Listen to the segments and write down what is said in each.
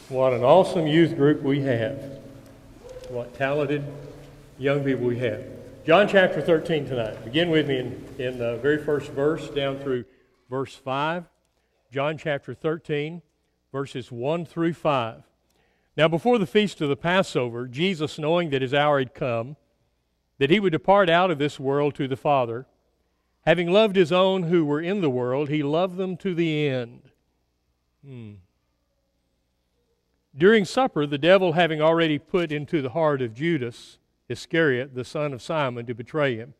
What an awesome youth group we have. What talented young people we have. John chapter 13 tonight. Begin with me in the very first verse down through verse 5. John chapter 13, verses 1 through 5. Now before the feast of the Passover, Jesus, knowing that his hour had come, that he would depart out of this world to the Father, having loved his own who were in the world, he loved them to the end. During supper, the devil having already put into the heart of Judas Iscariot, the son of Simon, to betray him,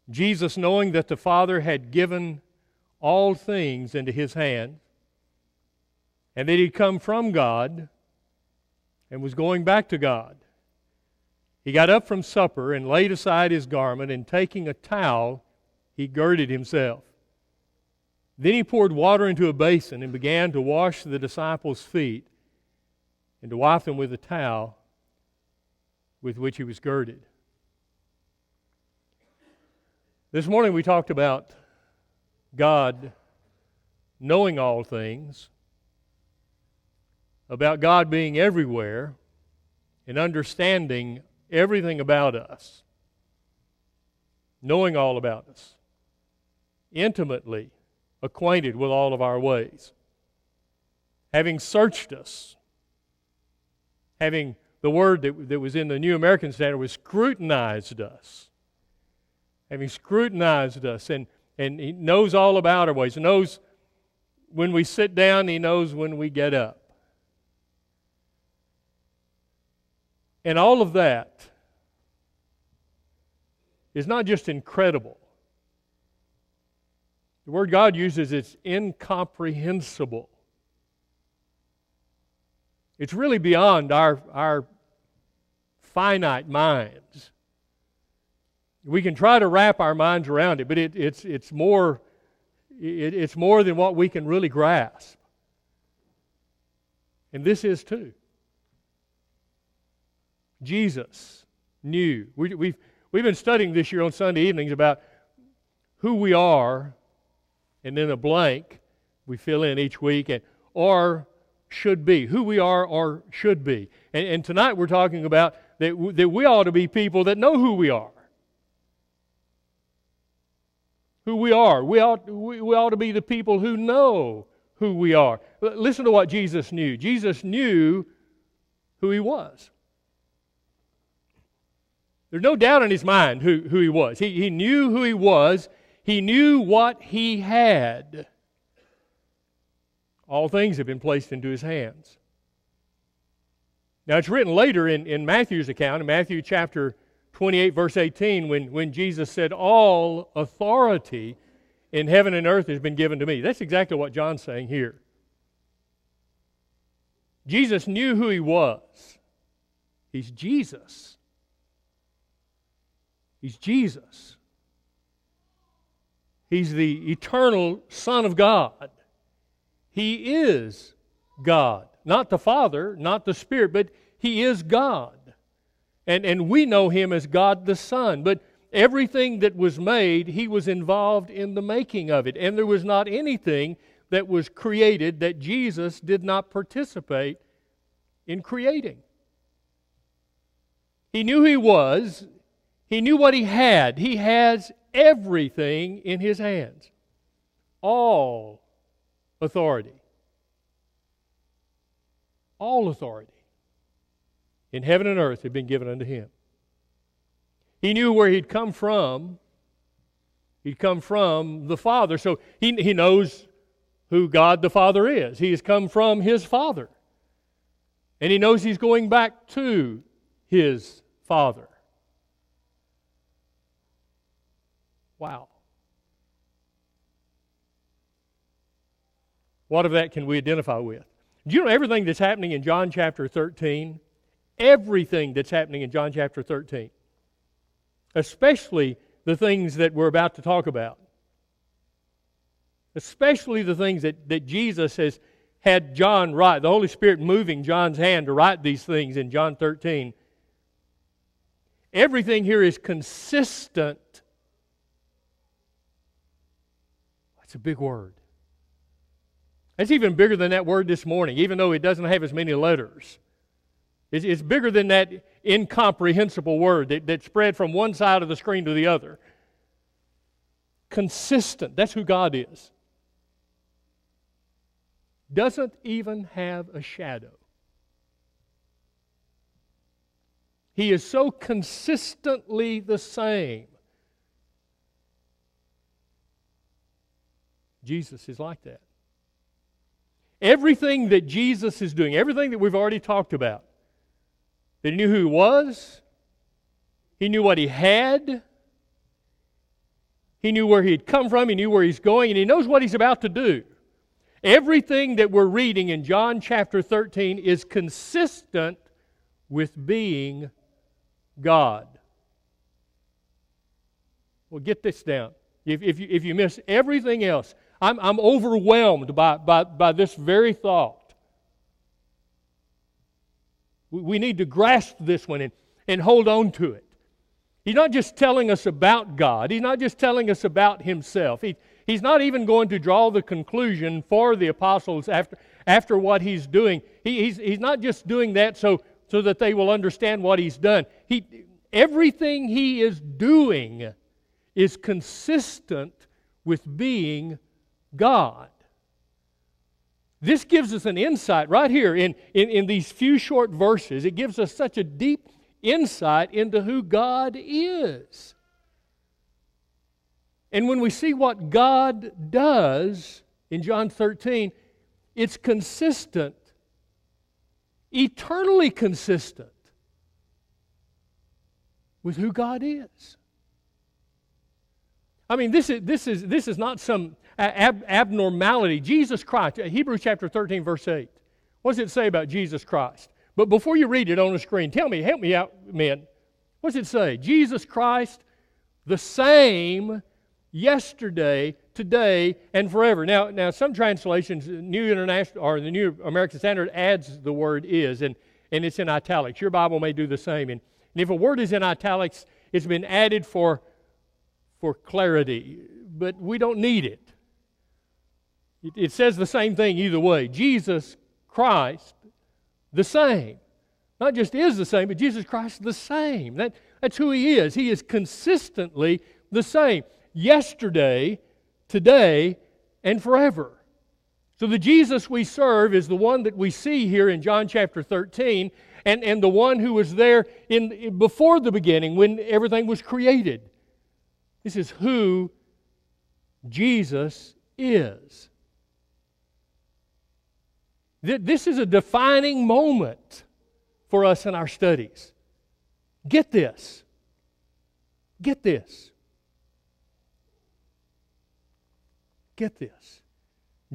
Jesus, knowing that the Father had given all things into his hand, and that he'd come from God and was going back to God, he got up from supper and laid aside his garment, and taking a towel, he girded himself. Then he poured water into a basin and began to wash the disciples' feet and to wipe them with the towel with which he was girded. This morning we talked about God knowing all things, about God being everywhere and understanding everything about us, knowing all about us, intimately acquainted with all of our ways, having searched us, having the word that was in the New American Standard was scrutinized us, having scrutinized us, and he knows all about our ways. He knows when we sit down, he knows when we get up. And all of that is not just incredible. The word God uses is incomprehensible. It's really beyond our finite minds. We can try to wrap our minds around it, but it's more than what we can really grasp. And this is too. Jesus knew. We've been studying this year on Sunday evenings about who we are, and then a blank we fill in each week, or should be, who we are or should be. And tonight we're talking about that we ought to be people that know who we are. Who we are. We ought to be the people who know who we are. Listen to what Jesus knew. Jesus knew who he was. There's no doubt in his mind who he was. He knew who he was. He knew what he had. All things have been placed into his hands. Now it's written later in Matthew's account, in Matthew chapter 28, verse 18, when Jesus said, all authority in heaven and earth has been given to me. That's exactly what John's saying here. Jesus knew who he was. He's Jesus. He's Jesus. He's the eternal Son of God. He is God. Not the Father, not the Spirit, but He is God. And we know Him as God the Son. But everything that was made, He was involved in the making of it. And there was not anything that was created that Jesus did not participate in creating. He knew who He was. He knew what He had. He has everything in His hands. All authority. All authority in heaven and earth had been given unto Him. He knew where He'd come from. He'd come from the Father. So He knows who God the Father is. He has come from His Father. And He knows He's going back to His Father. Wow. What of that can we identify with? Do you know everything that's happening in John chapter 13? Everything that's happening in John chapter 13. Especially the things that we're about to talk about. Especially the things that Jesus has had John write. The Holy Spirit moving John's hand to write these things in John 13. Everything here is consistent. That's a big word. That's even bigger than that word this morning, even though it doesn't have as many letters. It's bigger than that incomprehensible word that spread from one side of the screen to the other. Consistent. That's who God is. Doesn't even have a shadow. He is so consistently the same. Jesus is like that. Everything that Jesus is doing, everything that we've already talked about, that He knew who He was, He knew what He had, He knew where He had come from, He knew where He's going, and He knows what He's about to do. Everything that we're reading in John chapter 13 is consistent with being God. Well, get this down. If you miss everything else, I'm overwhelmed by this very thought. We need to grasp this one and hold on to it. He's not just telling us about God. He's not just telling us about Himself. He's not even going to draw the conclusion for the apostles after what He's doing. He's not just doing that so that they will understand what He's done. Everything He is doing is consistent with being God. This gives us an insight right here in these few short verses. It gives us such a deep insight into who God is. And when we see what God does in John 13, it's consistent, eternally consistent with who God is. I mean, this is not some abnormality. Jesus Christ, Hebrews chapter 13, verse 8. What does it say about Jesus Christ? But before you read it on the screen, help me out, men. What does it say? Jesus Christ, the same yesterday, today, and forever. Now some translations, New International or the New American Standard adds the word is, and it's in italics. Your Bible may do the same. And if a word is in italics, it's been added for clarity, but we don't need it. It says the same thing either way. Jesus Christ, the same. Not just is the same, but Jesus Christ the same. That's who He is. He is consistently the same. Yesterday, today, and forever. So the Jesus we serve is the one that we see here in John chapter 13, and the one who was there before the beginning when everything was created. This is who Jesus is. This is a defining moment for us in our studies. Get this. Get this. Get this.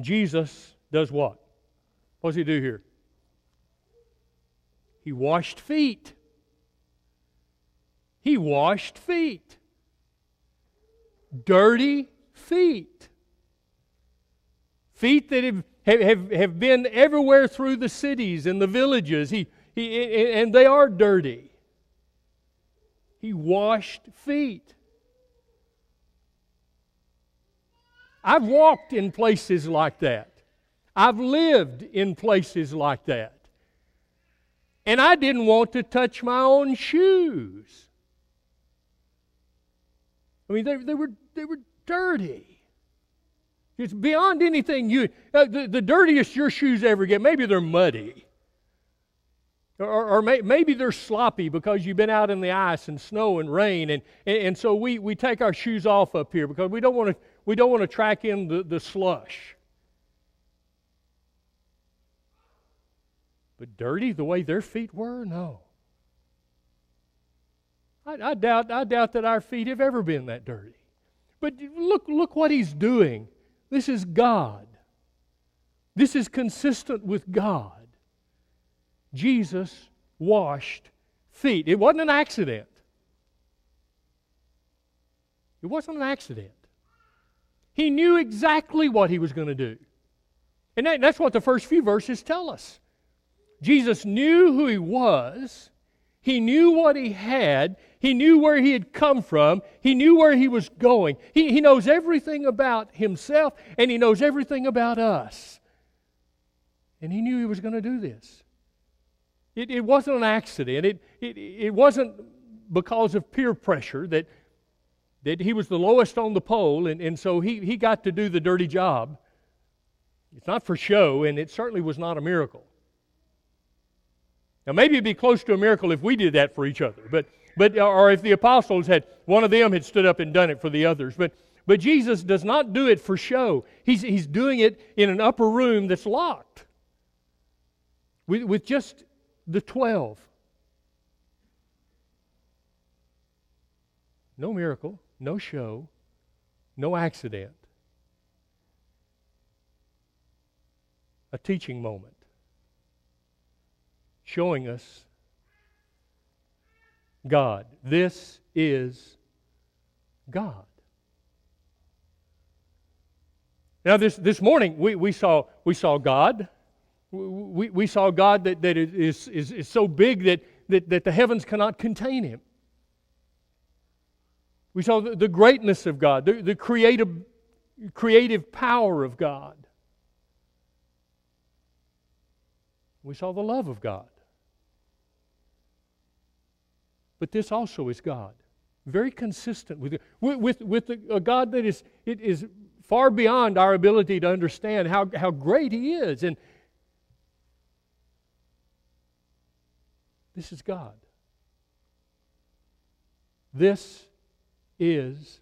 Jesus does what? What does He do here? He washed feet. He washed feet. Dirty feet. Feet that have been everywhere through the cities and the villages. And they are dirty. He washed feet. I've walked in places like that. I've lived in places like that. And I didn't want to touch my own shoes. I mean, they were dirty. It's beyond anything the dirtiest your shoes ever get. Maybe they're muddy. Or maybe they're sloppy because you've been out in the ice and snow and rain, and so we take our shoes off up here because we don't want to track in the slush. But dirty the way their feet were? No. I doubt that our feet have ever been that dirty. But look what He's doing. This is God. This is consistent with God. Jesus washed feet. It wasn't an accident. It wasn't an accident. He knew exactly what He was going to do. And that's what the first few verses tell us. Jesus knew who He was. He knew what He had. He knew where He had come from. He knew where He was going. He knows everything about Himself, and He knows everything about us. And He knew He was going to do this. It wasn't an accident. It wasn't because of peer pressure that He was the lowest on the pole, and so he got to do the dirty job. It's not for show, and it certainly was not a miracle. Now, maybe it'd be close to a miracle if we did that for each other, but or if the apostles had, one of them had stood up and done it for the others. But Jesus does not do it for show. He's doing it in an upper room that's locked with just the 12. No miracle, no show, no accident. A teaching moment, showing us God. This is God. Now this morning we saw God. We saw God that is so big that the heavens cannot contain Him. We saw the greatness of God, the creative power of God. We saw the love of God. But this also is God, very consistent with a God that is far beyond our ability to understand how great He is. And this is God. This is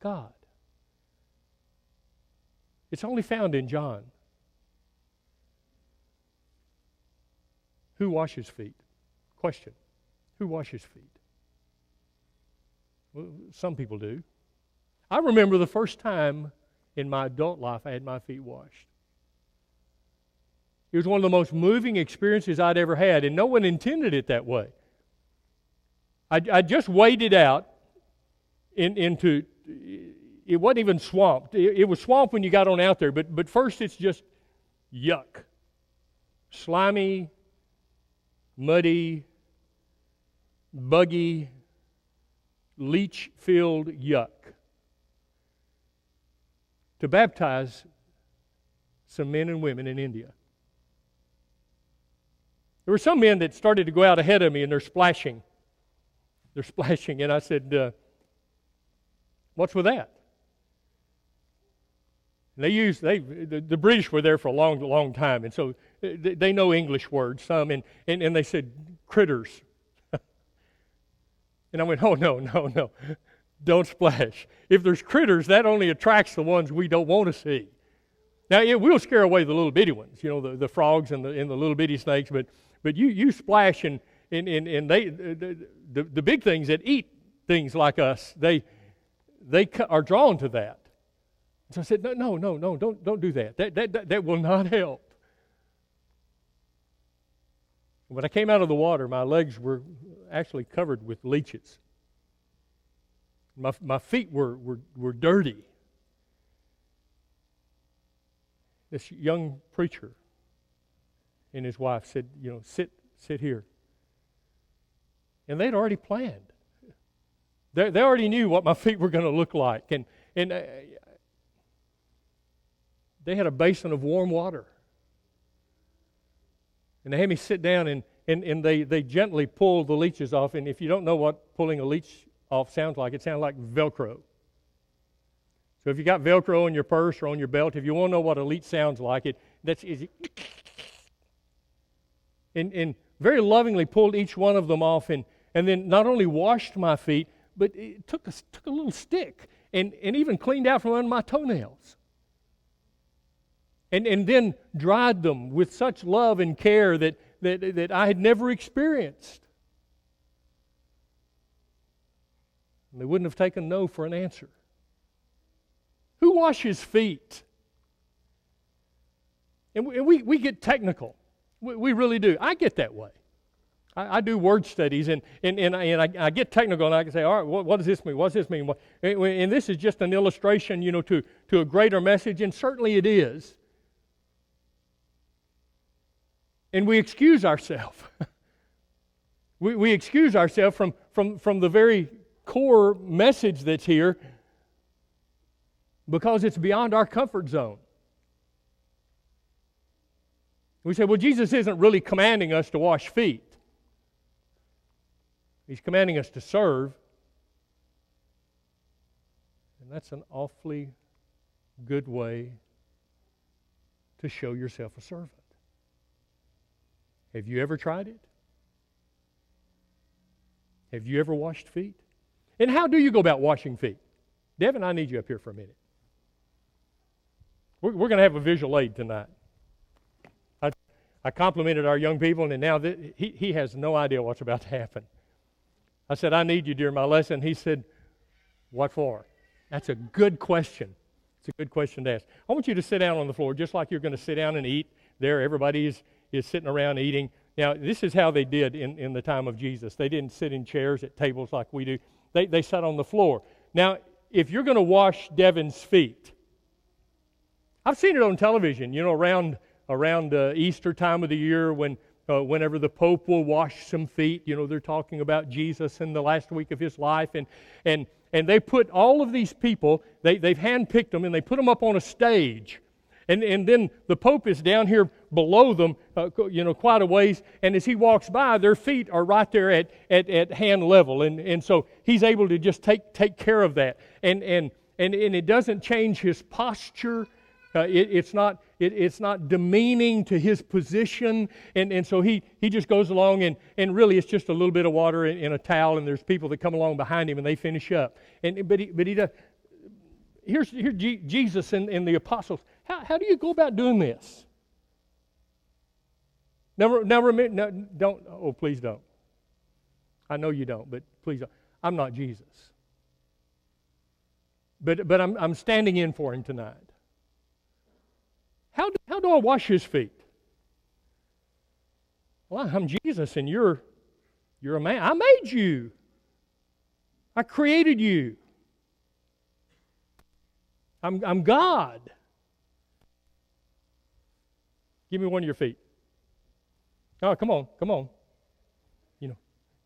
God. It's only found in John. Who washes feet? Question. Who washes feet? Well, some people do. I remember the first time in my adult life I had my feet washed. It was one of the most moving experiences I'd ever had, and no one intended it that way. I just waded out into, it wasn't even swamped. It was swamp when you got on out there, but first it's just yuck. Slimy, muddy, buggy, leech-filled yuck. To baptize some men and women in India. There were some men that started to go out ahead of me, and they're splashing. They're splashing, and I said, what's with that? And the British were there for a long time, and so they know English words, some, and they said, critters. And I went, oh, no, don't splash. If there's critters, that only attracts the ones we don't want to see. Now, it will scare away the little bitty ones, the frogs and the little bitty snakes, but you splash, and they the big things that eat things like us, they are drawn to that. So I said, no, don't do that. That will not help. When I came out of the water, my legs were actually covered with leeches. My feet were dirty. This young preacher and his wife said, sit here. And they'd already planned. They already knew what my feet were going to look like. And they had a basin of warm water. And they had me sit down, and they gently pulled the leeches off. And if you don't know what pulling a leech off sounds like, it sounds like Velcro. So if you got Velcro in your purse or on your belt, if you want to know what a leech sounds like, that's easy. And very lovingly pulled each one of them off, and then not only washed my feet, but it took a little stick and even cleaned out from under my toenails. And then dried them with such love and care that I had never experienced. And they wouldn't have taken no for an answer. Who washes feet? And we get technical. We really do. I get that way. I do word studies, and I get technical, and I can say, all right, what does this mean? What does this mean? And this is just an illustration, to a greater message, and certainly it is. And we excuse ourselves. we excuse ourselves from the very core message that's here because it's beyond our comfort zone. We say, well, Jesus isn't really commanding us to wash feet. He's commanding us to serve. And that's an awfully good way to show yourself a servant. Have you ever tried it? Have you ever washed feet? And how do you go about washing feet? Devin, I need you up here for a minute. We're going to have a visual aid tonight. I complimented our young people, and now he has no idea what's about to happen. I said, I need you during my lesson. He said, what for? That's a good question. It's a good question to ask. I want you to sit down on the floor just like you're going to sit down and eat there. Everybody is sitting around eating. Now, this is how they did in the time of Jesus. They didn't sit in chairs at tables like we do. They sat on the floor. Now, if you're going to wash Devin's feet, I've seen it on television, around Easter time of the year whenever the Pope will wash some feet. They're talking about Jesus in the last week of his life. And they put all of these people, they've handpicked them, and they put them up on a stage. And then the Pope is down here below them, quite a ways. And as he walks by, their feet are right there at hand level. And so he's able to just take care of that. And it doesn't change his posture. It's not demeaning to his position, and so he just goes along, and really it's just a little bit of water in a towel, and there's people that come along behind him and they finish up. But he does. Here's Jesus and the apostles. How do you go about doing this? Now remember, no, don't. Oh, please don't. I know you don't, but please don't. I'm not Jesus. But I'm standing in for him tonight. How do I wash his feet? Well, I'm Jesus and you're a man. I made you. I created you. I'm God. Give me one of your feet. Oh, come on. Give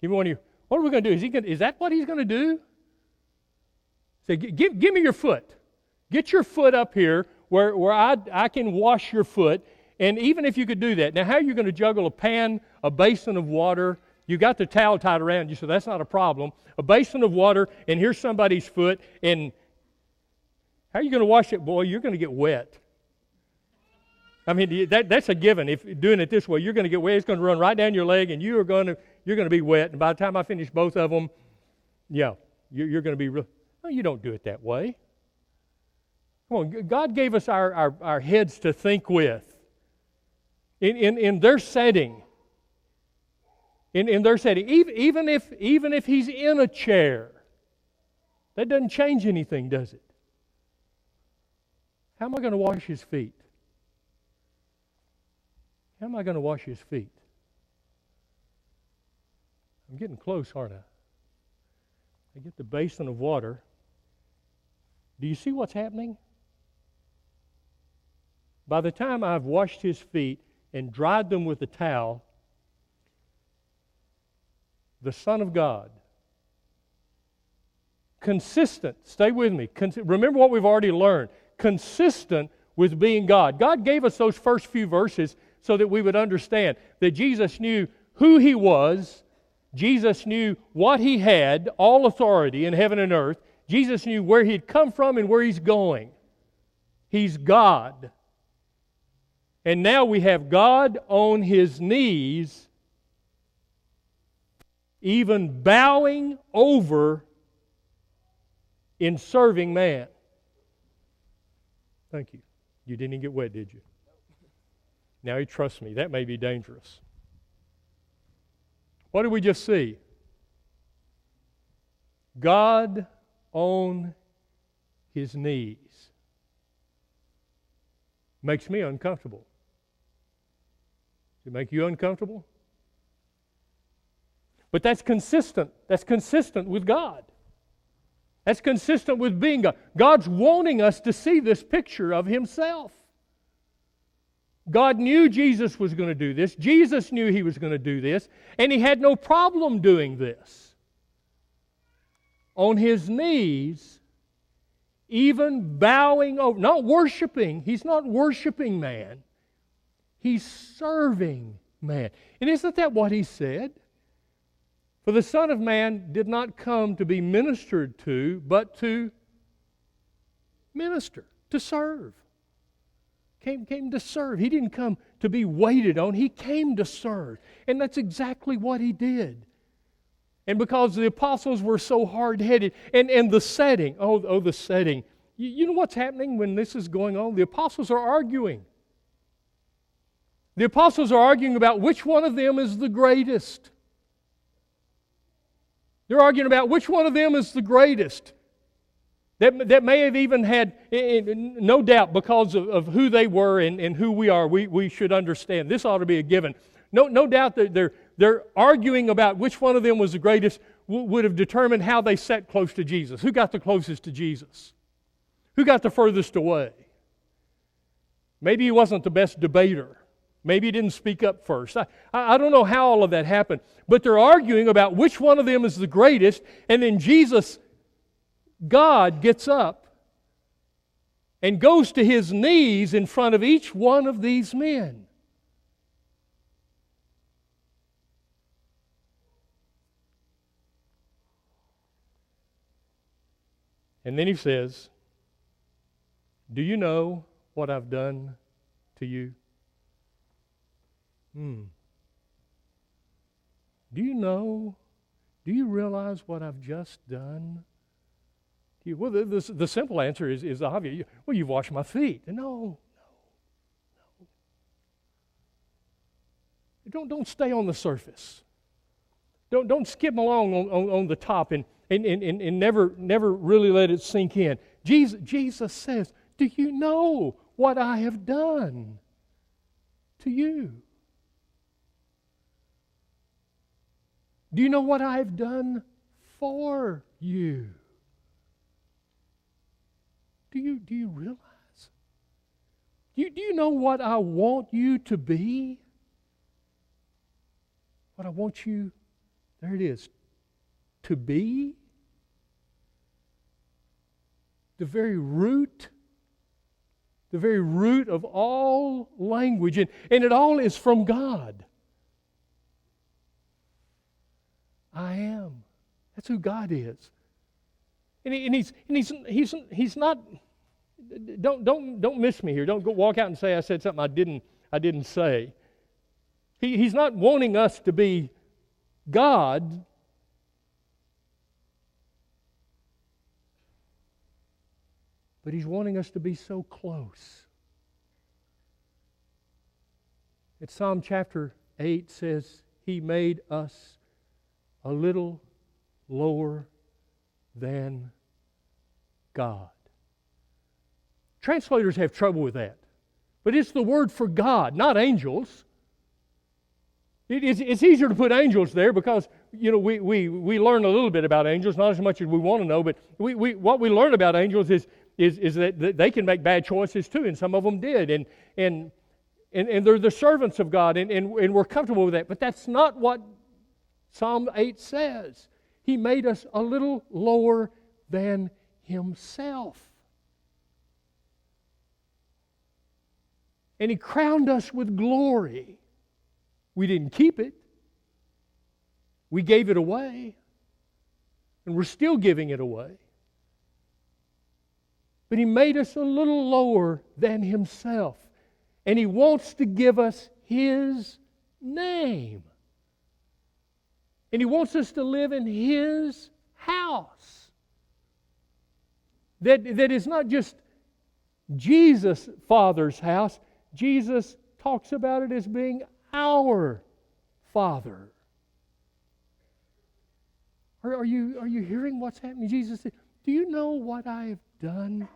me one of your. What are we going to do? Is that what he's going to do? Say, give me your foot. Get your foot up here where I can wash your foot. And even if you could do that, now how are you going to juggle a pan, a basin of water? You got the towel tied around you, so that's not a problem. A basin of water, and here's somebody's foot, and how are you going to wash it? Boy, you're going to get wet. I mean, that's a given. If doing it this way, you're going to get wet. It's going to run right down your leg, and you're going to be wet. And by the time I finish both of them, you're going to be real. No, you don't do it that way. Come on, God gave us our heads to think with. In their setting. In their setting. Even if he's in a chair, that doesn't change anything, does it? How am I going to wash his feet? How am I going to wash his feet? I'm getting close, aren't I? I get the basin of water. Do you see what's happening? By the time I've washed his feet and dried them with a towel, the Son of God, consistent, stay with me, remember what we've already learned, consistent with being God. God gave us those first few verses so that we would understand that Jesus knew who he was, Jesus knew what he had, all authority in heaven and earth. Jesus knew where he'd come from and where he's going. He's God. And now we have God on his knees, even bowing over in serving man. Thank you. You didn't even get wet, did you? Now he trusts me. That may be dangerous. What did we just see? God on his knees. Makes me uncomfortable. Does it make you uncomfortable? But that's consistent. That's consistent with God. That's consistent with being God. God's wanting us to see this picture of himself. God knew Jesus was going to do this. Jesus knew he was going to do this. And he had no problem doing this. On his knees, even bowing over, not worshiping. He's not worshiping man. He's serving man. And isn't that what He said? For the Son of Man did not come to be ministered to, but to minister, to serve. Came to serve. He didn't come to be waited on. He came to serve. And that's exactly what He did. And because the apostles were so hard-headed, and the setting, the setting. You know what's happening when this is going on? The apostles are arguing. The apostles are arguing about which one of them is the greatest. They're arguing about which one of them is the greatest. That may have even had, no doubt, because of who they were and who we are, we should understand. This ought to be a given. No doubt that they're arguing about which one of them was the greatest would have determined how they sat close to Jesus. Who got the closest to Jesus? Who got the furthest away? Maybe he wasn't the best debater. Maybe he didn't speak up first. I don't know how all of that happened. But they're arguing about which one of them is the greatest, and then Jesus, God, gets up and goes to His knees in front of each one of these men. And then He says, "Do you know what I've done to you?" Do you know? Do you realize what I've just done to you? Well, the simple answer is obvious. Well, you've washed my feet. No. Don't stay on the surface. Don't skim along on the top and never really let it sink in. Jesus says, "Do you know what I have done to you? Do you know what I have done for you?" Do you realize? Do you know what I want you to be? What I want you, there it is, to be? The very root of all language, and it all is from God. I am. That's who God is. And he's not. Don't miss me here. Don't go walk out and say I said something I didn't say. He's not wanting us to be God. But He's wanting us to be so close. It's Psalm chapter 8 says, He made us a little lower than God. Translators have trouble with that. But it's the word for God, not angels. It's easier to put angels there because, we learn a little bit about angels, not as much as we want to know, but what we learn about angels is that they can make bad choices too, and some of them did. And they're the servants of God, and we're comfortable with that. But that's not what Psalm 8 says. He made us a little lower than Himself. And He crowned us with glory. We didn't keep it. We gave it away. And we're still giving it away. But He made us a little lower than Himself. And He wants to give us His name. And He wants us to live in His house. That is not just Jesus' Father's house. Jesus talks about it as being our Father. Are you hearing what's happening? Jesus said, "Do you know what I have done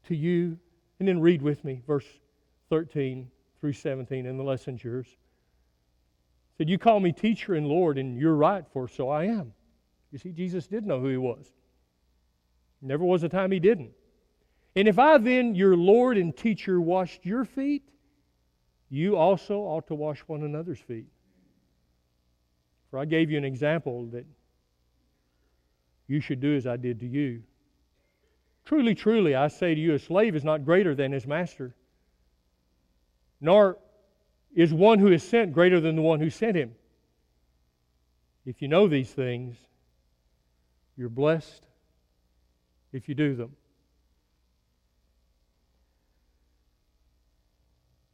to you?" And then read with me verse 13 through 17 in the lesson's yours. He said, "You call me teacher and Lord, and you're right, for so I am." You see, Jesus did know who He was. Never was a time He didn't. "And if I then, your Lord and teacher, washed your feet, you also ought to wash one another's feet. For I gave you an example that you should do as I did to you. Truly, truly, I say to you, a slave is not greater than his master, nor is one who is sent greater than the one who sent him. If you know these things, you're blessed if you do them.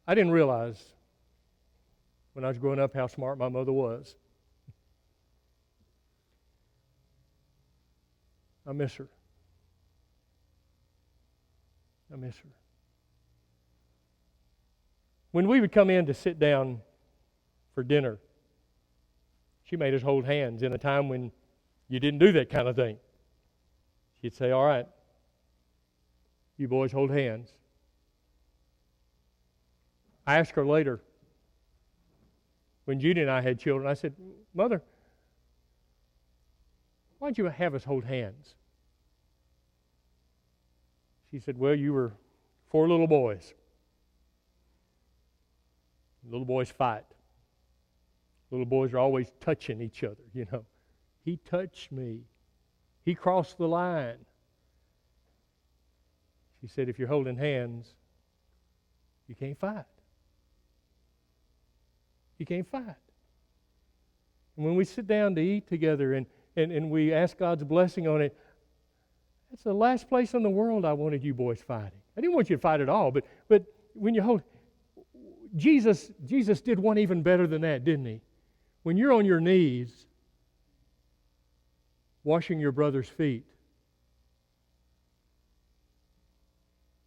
I didn't realize when I was growing up how smart my mother was. I miss her. I miss her. When we would come in to sit down for dinner, she made us hold hands in a time when you didn't do that kind of thing. She'd say, all right, you boys hold hands. I asked her later, when Judy and I had children, I said, Mother, why'd you have us hold hands? She said, well, you were 4 little boys. Little boys fight. Little boys are always touching each other, you know. He touched me. He crossed the line. She said, if you're holding hands, you can't fight. You can't fight. And when we sit down to eat together and we ask God's blessing on it, that's the last place in the world I wanted you boys fighting. I didn't want you to fight at all, but when you hold, Jesus did one even better than that, didn't he? When you're on your knees washing your brother's feet,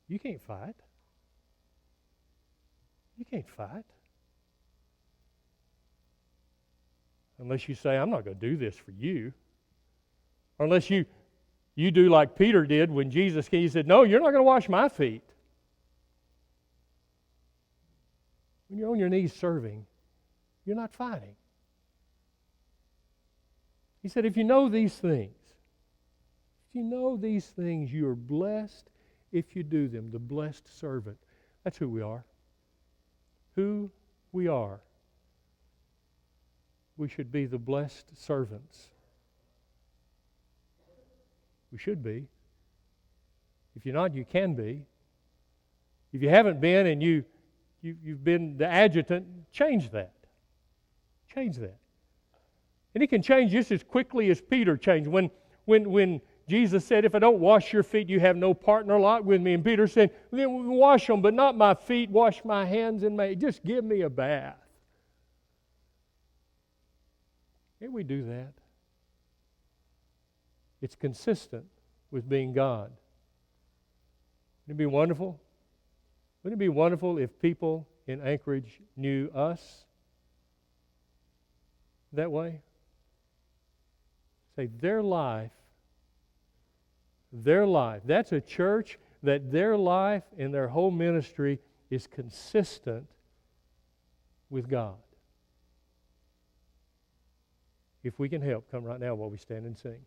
you can't fight. You can't fight. Unless you say, I'm not going to do this for you. Or unless you do like Peter did when Jesus came. He said, no, you're not going to wash my feet. When you're on your knees serving, you're not fighting. He said, if you know these things, you are blessed if you do them. The blessed servant. That's who we are. Who we are. We should be the blessed servants. We should be. If you're not, you can be. If you haven't been and you've been the adjutant, change that. Change that. And it can change just as quickly as Peter changed. When Jesus said, if I don't wash your feet, you have no part nor lot with me. And Peter said, then wash them, but not my feet. Wash my hands and just give me a bath. Can't we do that? It's consistent with being God. Wouldn't it be wonderful? Wouldn't it be wonderful if people in Anchorage knew us that way? Say, their life, that's a church that their life and their whole ministry is consistent with God. If we can help, come right now while we stand and sing.